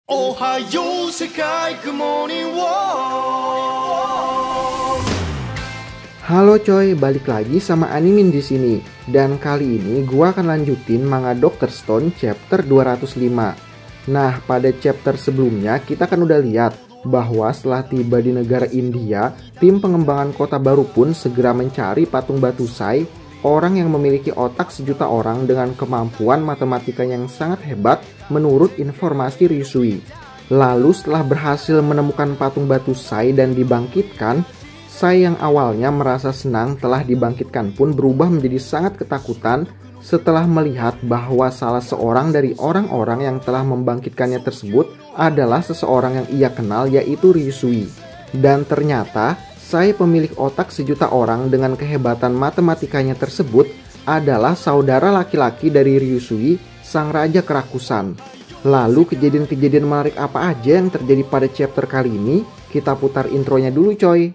Ohayo Sekai Good Morning World. Halo coy, balik lagi sama Animin di sini. Dan kali ini gua akan lanjutin manga Dr. Stone chapter 205. Nah, pada chapter sebelumnya kita kan udah lihat bahwa setelah tiba di negara India, tim pengembangan kota baru pun segera mencari patung batu Sai, orang yang memiliki otak sejuta orang dengan kemampuan matematika yang sangat hebat menurut informasi Ryusui. Lalu setelah berhasil menemukan patung batu Sai dan dibangkitkan, Sai yang awalnya merasa senang telah dibangkitkan pun berubah menjadi sangat ketakutan setelah melihat bahwa salah seorang dari orang-orang yang telah membangkitkannya tersebut adalah seseorang yang ia kenal, yaitu Ryusui. Dan ternyata Sai pemilik otak sejuta orang dengan kehebatan matematikanya tersebut adalah saudara laki-laki dari Ryusui, sang raja kerakusan. Lalu kejadian-kejadian menarik apa aja yang terjadi pada chapter kali ini? Kita putar intronya dulu coy.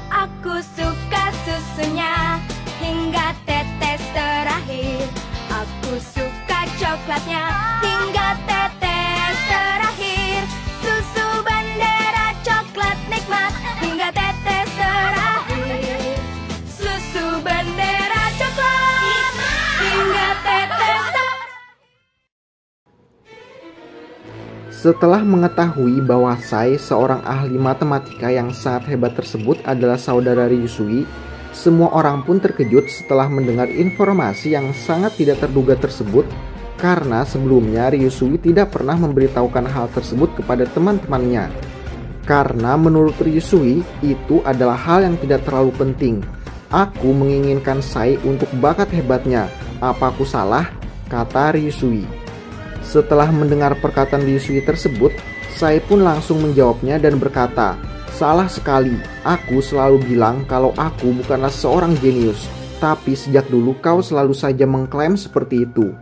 Aku suka susunya hingga tetes terakhir. Aku suka coklatnya hingga tetes terakhir. Susu bendera coklat nikmat hingga tetes terakhir. Susu bendera coklat hingga tetes terakhir. Setelah mengetahui bahwa Sai, seorang ahli matematika yang sangat hebat tersebut adalah saudara Ryusui, semua orang pun terkejut setelah mendengar informasi yang sangat tidak terduga tersebut, karena sebelumnya Ryusui tidak pernah memberitahukan hal tersebut kepada teman-temannya. Karena menurut Ryusui, itu adalah hal yang tidak terlalu penting. Aku menginginkan Sai untuk bakat hebatnya. Apa aku salah? Kata Ryusui. Setelah mendengar perkataan Ryusui tersebut, Sai pun langsung menjawabnya dan berkata, "Salah sekali, aku selalu bilang kalau aku bukanlah seorang jenius, tapi sejak dulu kau selalu saja mengklaim seperti itu."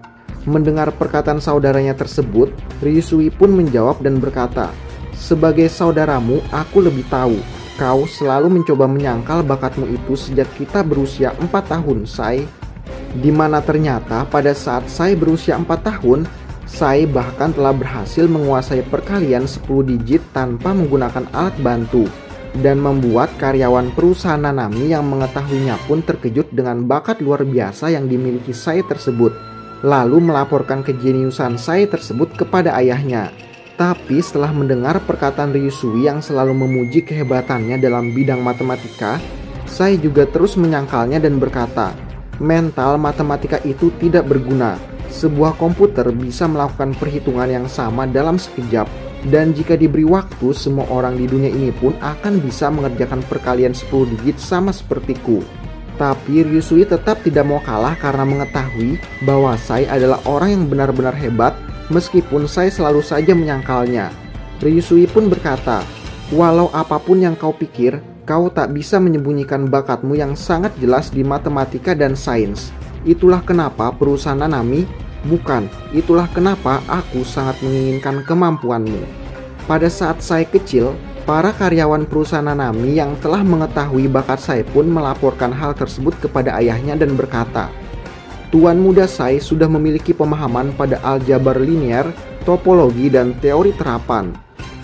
Mendengar perkataan saudaranya tersebut, Ryusui pun menjawab dan berkata, "Sebagai saudaramu, aku lebih tahu. Kau selalu mencoba menyangkal bakatmu itu sejak kita berusia 4 tahun, Sai." Dimana ternyata pada saat Sai berusia 4 tahun, Sai bahkan telah berhasil menguasai perkalian 10 digit tanpa menggunakan alat bantu, dan membuat karyawan perusahaan Nanami yang mengetahuinya pun terkejut dengan bakat luar biasa yang dimiliki Sai tersebut, lalu melaporkan kejeniusan Sai tersebut kepada ayahnya. Tapi setelah mendengar perkataan Ryusui yang selalu memuji kehebatannya dalam bidang matematika, Sai juga terus menyangkalnya dan berkata, "Mental matematika itu tidak berguna. Sebuah komputer bisa melakukan perhitungan yang sama dalam sekejap, dan jika diberi waktu, semua orang di dunia ini pun akan bisa mengerjakan perkalian 10 digit sama sepertiku." Tapi Ryusui tetap tidak mau kalah karena mengetahui bahwa Sai adalah orang yang benar-benar hebat, meskipun Sai selalu saja menyangkalnya. Ryusui pun berkata, "Walau apapun yang kau pikir, kau tak bisa menyembunyikan bakatmu yang sangat jelas di matematika dan sains. Itulah kenapa perusahaan Nanami, bukan, itulah kenapa aku sangat menginginkan kemampuanmu." Pada saat Sai kecil, para karyawan perusahaan Nanami yang telah mengetahui bakat Sai pun melaporkan hal tersebut kepada ayahnya dan berkata, "Tuan muda Sai sudah memiliki pemahaman pada aljabar linier, topologi, dan teori terapan."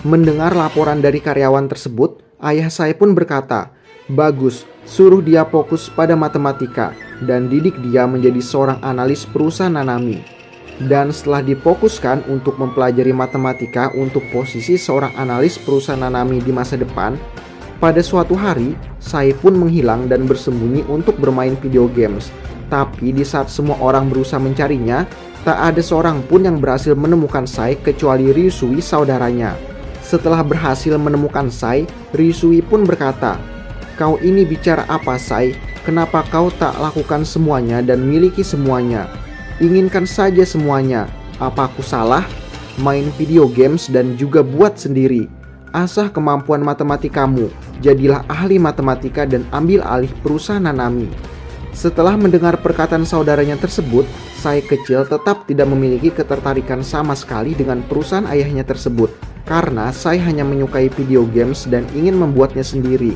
Mendengar laporan dari karyawan tersebut, ayah Sai pun berkata, "Bagus, suruh dia fokus pada matematika dan didik dia menjadi seorang analis perusahaan Nanami." Dan setelah difokuskan untuk mempelajari matematika untuk posisi seorang analis perusahaan Nanami di masa depan, pada suatu hari Sai pun menghilang dan bersembunyi untuk bermain video games. Tapi di saat semua orang berusaha mencarinya, tak ada seorang pun yang berhasil menemukan Sai kecuali Ryusui saudaranya. Setelah berhasil menemukan Sai, Ryusui pun berkata, "Kau ini bicara apa, Sai? Kenapa kau tak lakukan semuanya dan miliki semuanya? Inginkan saja semuanya. Apa aku salah? Main video games dan juga buat sendiri. Asah kemampuan matematikamu. Jadilah ahli matematika dan ambil alih perusahaan Nanami." Setelah mendengar perkataan saudaranya tersebut, Sai kecil tetap tidak memiliki ketertarikan sama sekali dengan perusahaan ayahnya tersebut, karena Sai hanya menyukai video games dan ingin membuatnya sendiri.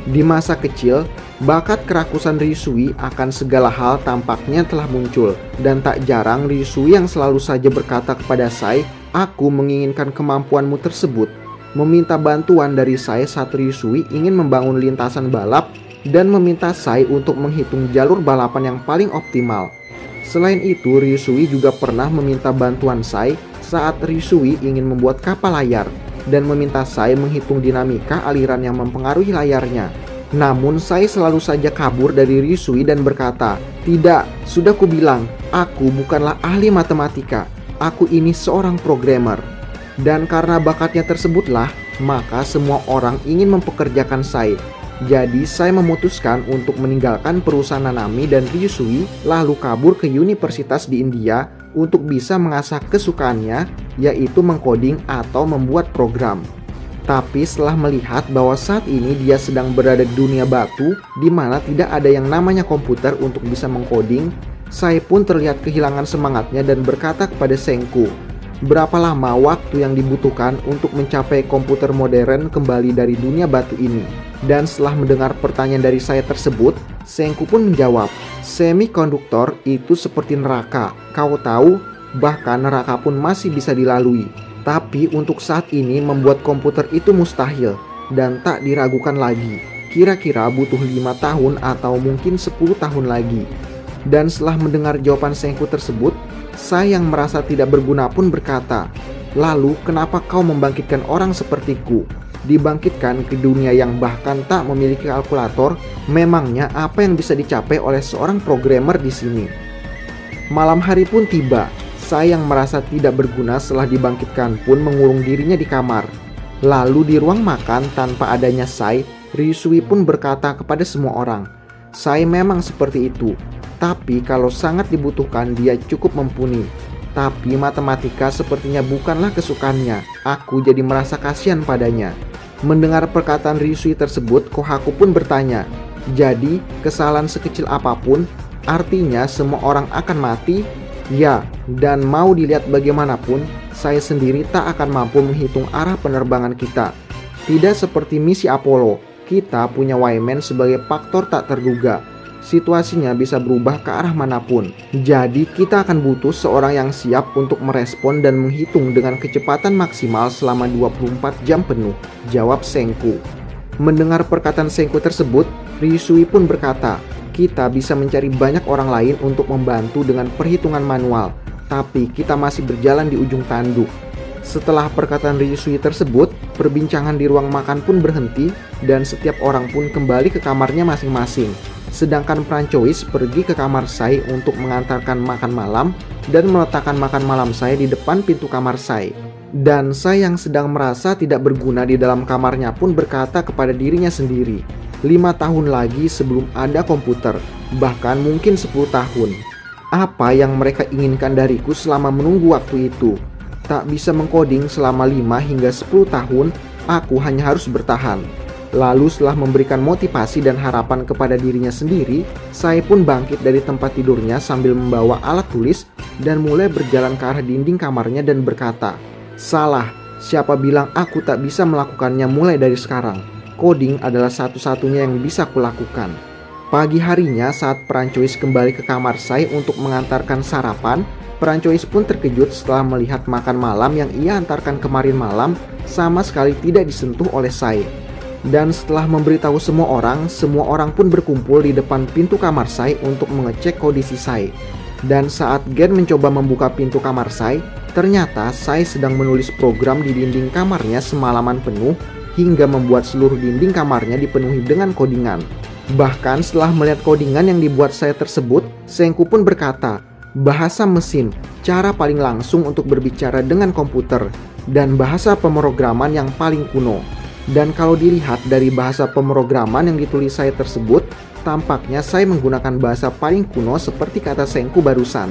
Di masa kecil, bakat kerakusan Ryusui akan segala hal tampaknya telah muncul, dan tak jarang Ryusui yang selalu saja berkata kepada Sai, "Aku menginginkan kemampuanmu tersebut," meminta bantuan dari Sai saat Ryusui ingin membangun lintasan balap dan meminta Sai untuk menghitung jalur balapan yang paling optimal. Selain itu, Ryusui juga pernah meminta bantuan Sai saat Ryusui ingin membuat kapal layar dan meminta Sai menghitung dinamika aliran yang mempengaruhi layarnya. Namun Sai selalu saja kabur dari Ryusui dan berkata, "Tidak, sudah kubilang, aku bukanlah ahli matematika. Aku ini seorang programmer." Dan karena bakatnya tersebutlah, maka semua orang ingin mempekerjakan Sai. Jadi Sai memutuskan untuk meninggalkan perusahaan Nanami dan Ryusui lalu kabur ke universitas di India untuk bisa mengasah kesukaannya, yaitu mengcoding atau membuat program. Tapi setelah melihat bahwa saat ini dia sedang berada di dunia batu di mana tidak ada yang namanya komputer untuk bisa mengcoding, Sai pun terlihat kehilangan semangatnya dan berkata kepada Senku, "Berapa lama waktu yang dibutuhkan untuk mencapai komputer modern kembali dari dunia batu ini?" Dan setelah mendengar pertanyaan dari saya tersebut, Senku pun menjawab, "Semikonduktor itu seperti neraka. Kau tahu, bahkan neraka pun masih bisa dilalui. Tapi untuk saat ini membuat komputer itu mustahil dan tak diragukan lagi. Kira-kira butuh 5 tahun atau mungkin 10 tahun lagi." Dan setelah mendengar jawaban Senku tersebut, saya yang merasa tidak berguna pun berkata, "Lalu kenapa kau membangkitkan orang sepertiku? Dibangkitkan ke dunia yang bahkan tak memiliki kalkulator, memangnya apa yang bisa dicapai oleh seorang programmer di sini?" Malam hari pun tiba. Saya yang merasa tidak berguna setelah dibangkitkan pun mengurung dirinya di kamar. Lalu di ruang makan tanpa adanya Sai, Ryusui pun berkata kepada semua orang, "Sai memang seperti itu, tapi kalau sangat dibutuhkan dia cukup mumpuni. Tapi matematika sepertinya bukanlah kesukaannya. Aku jadi merasa kasihan padanya." Mendengar perkataan Ryusui tersebut, Kohaku pun bertanya, "Jadi kesalahan sekecil apapun, artinya semua orang akan mati?" Ya, dan mau dilihat bagaimanapun, saya sendiri tak akan mampu menghitung arah penerbangan kita. Tidak seperti misi Apollo, kita punya Wyman sebagai faktor tak terduga. Situasinya bisa berubah ke arah manapun. Jadi kita akan butuh seorang yang siap untuk merespon dan menghitung dengan kecepatan maksimal selama 24 jam penuh, jawab Senku. Mendengar perkataan Senku tersebut, Ryusui pun berkata, "Kita bisa mencari banyak orang lain untuk membantu dengan perhitungan manual, tapi kita masih berjalan di ujung tanduk." Setelah perkataan Ryusui tersebut, perbincangan di ruang makan pun berhenti dan setiap orang pun kembali ke kamarnya masing-masing. Sedangkan Prancois pergi ke kamar Sai untuk mengantarkan makan malam dan meletakkan makan malam Sai di depan pintu kamar Sai. Dan Sai yang sedang merasa tidak berguna di dalam kamarnya pun berkata kepada dirinya sendiri, 5 tahun lagi sebelum ada komputer, bahkan mungkin 10 tahun. Apa yang mereka inginkan dariku selama menunggu waktu itu? Tak bisa mengcoding selama 5 hingga 10 tahun, aku hanya harus bertahan. Lalu setelah memberikan motivasi dan harapan kepada dirinya sendiri, Sai pun bangkit dari tempat tidurnya sambil membawa alat tulis dan mulai berjalan ke arah dinding kamarnya dan berkata, "Salah, siapa bilang aku tak bisa melakukannya mulai dari sekarang? Coding adalah satu-satunya yang bisa kulakukan." Pagi harinya saat Prancois kembali ke kamar Sai untuk mengantarkan sarapan, Prancois pun terkejut setelah melihat makan malam yang ia antarkan kemarin malam sama sekali tidak disentuh oleh Sai. Dan setelah memberitahu semua orang pun berkumpul di depan pintu kamar Sai untuk mengecek kondisi Sai. Dan saat Gen mencoba membuka pintu kamar Sai, ternyata Sai sedang menulis program di dinding kamarnya semalaman penuh hingga membuat seluruh dinding kamarnya dipenuhi dengan kodingan. Bahkan setelah melihat kodingan yang dibuat Sai tersebut, Senku pun berkata, "Bahasa mesin, cara paling langsung untuk berbicara dengan komputer, dan bahasa pemrograman yang paling kuno." Dan kalau dilihat dari bahasa pemrograman yang ditulis Sai tersebut, tampaknya Sai menggunakan bahasa paling kuno seperti kata Senku barusan.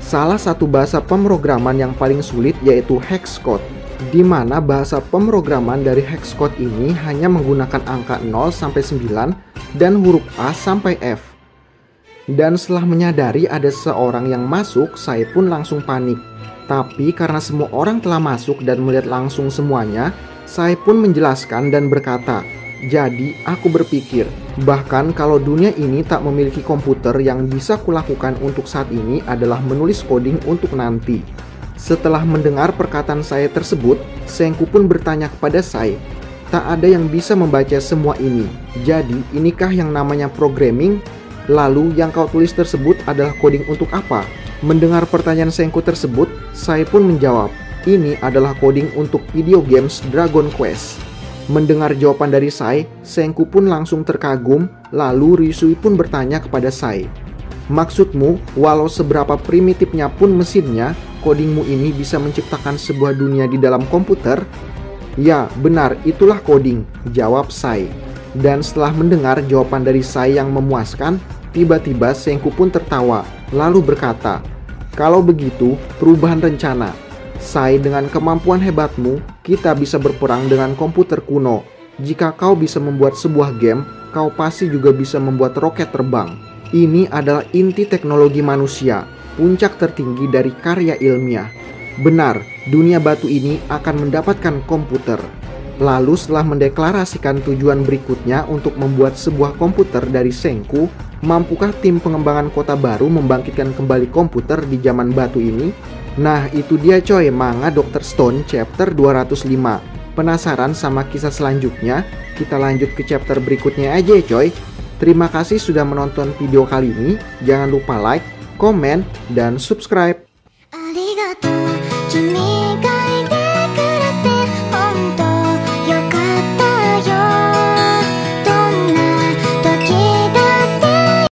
Salah satu bahasa pemrograman yang paling sulit yaitu hex code, di mana bahasa pemrograman dari hex code ini hanya menggunakan angka 0 sampai 9 dan huruf A sampai F. Dan setelah menyadari ada seseorang yang masuk, saya pun langsung panik. Tapi karena semua orang telah masuk dan melihat langsung semuanya, saya pun menjelaskan dan berkata, jadi aku berpikir, bahkan kalau dunia ini tak memiliki komputer, yang bisa kulakukan untuk saat ini adalah menulis coding untuk nanti. Setelah mendengar perkataan saya tersebut, Sengku pun bertanya kepada saya, tak ada yang bisa membaca semua ini, jadi inikah yang namanya programming? Lalu yang kau tulis tersebut adalah coding untuk apa? Mendengar pertanyaan Sengku tersebut, saya pun menjawab, ini adalah coding untuk video games Dragon Quest. Mendengar jawaban dari saya, Sengku pun langsung terkagum, lalu Ryusui pun bertanya kepada saya, maksudmu, walau seberapa primitifnya pun mesinnya, codingmu ini bisa menciptakan sebuah dunia di dalam komputer? Ya, benar, itulah coding, jawab saya. Dan setelah mendengar jawaban dari saya yang memuaskan, tiba-tiba Sengku pun tertawa, lalu berkata, kalau begitu, perubahan rencana. Sai, dengan kemampuan hebatmu, kita bisa berperang dengan komputer kuno. Jika kau bisa membuat sebuah game, kau pasti juga bisa membuat roket terbang. Ini adalah inti teknologi manusia, puncak tertinggi dari karya ilmiah. Benar, dunia batu ini akan mendapatkan komputer. Lalu setelah mendeklarasikan tujuan berikutnya untuk membuat sebuah komputer dari Sengku, mampukah tim pengembangan kota baru membangkitkan kembali komputer di zaman batu ini? Nah, itu dia coy, manga Dr. Stone chapter 205. Penasaran sama kisah selanjutnya? Kita lanjut ke chapter berikutnya aja ya coy. Terima kasih sudah menonton video kali ini. Jangan lupa like, komen, dan subscribe.